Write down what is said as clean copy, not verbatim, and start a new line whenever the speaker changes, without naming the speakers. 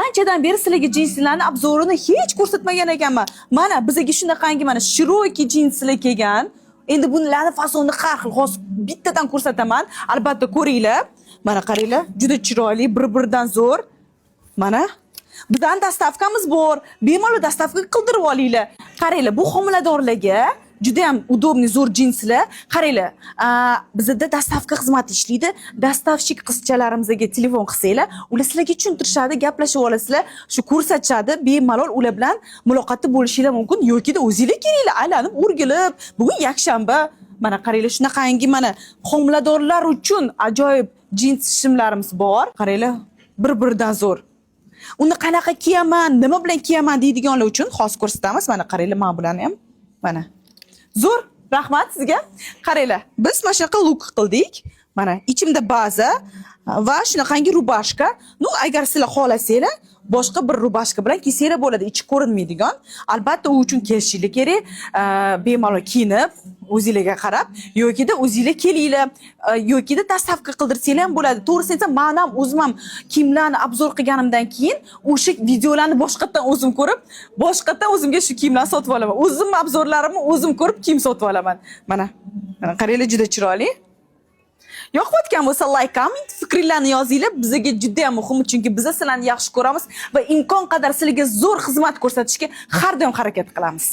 Qanchadan beri sizlarga jinslarni obzorini hech ko'rsatmagan ekanman. Mana bizga shunaqangi mana shiroki jinslar kelgan. Endi bularning fasoni har xil. Hozir bittadan ko'rsataman. Albatta ko'ringlar. Mana qaranglar, juda chiroyli, bir-biridan zo'r. Mana bizdan dastavkamiz bor. Bemalol dastavka qildirib olinglar. Qaranglar, bu homiladorlarga juda ham udobniy zo'r jinslar. Qaranglar, bizda dastavka xizmati ishlaydi. Dastavshik qizchalarimizga telefon qilsanglar, ular sizlarga tushuntirishadi, gaplashib olasizlar, shu ko'rsatishadi. Bemalol ular bilan muloqotda bo'lishingiz mumkin yoki o'zingizlar kelinglar, aylanib o'rgilib. Bugun yakshanba. Mana qaranglar, shunaqangi mana homiladorlar uchun ajoyib jins shimlarimiz bor. Qaranglar, bir-biridan zo'r. Uni qanaqa kiyaman, nima bilan kiyaman deydiganlar uchun xos ko'rsatamiz. Mana qaranglar, men bilan ham mana. Zo'r, rahmat sizga. Qaranglar, biz mana shunaqa luk qildik. Mana ichimda baza va shunaqangi rubashka. Nu agar sizlar xohlasanglar, boshqa bir rubashka bilan kiysanglar bo'ladi, ichi ko'rinmaydigan. Albatta u uchun kelishingiz kerak. Bemalol kiyinib, o'zingizga qarab, yoki-da o'zingizlar kelinglar, yoki-da dastavka qildirsanglar ham bo'ladi. To'g'risini aytsam, men ham o'zim ham kiyimlarni obzor qilganimdan keyin o'sha videolarni boshqatdan o'zim ko'rib, boshqatdan o'zimga shu kiyimlarni sotib olaman. O'zim obzorlarimni o'zim ko'rib kiyim sotib olaman. Mana qaranglar, juda chiroyli. Yoqayotgan bo'lsa like, comment, fikringizni yozinglar. Bizga juda ham muhim, chunki biz sizlarni yaxshi ko'ramiz va imkon qadar sizlarga zo'r xizmat ko'rsatishga har doim harakat qilamiz.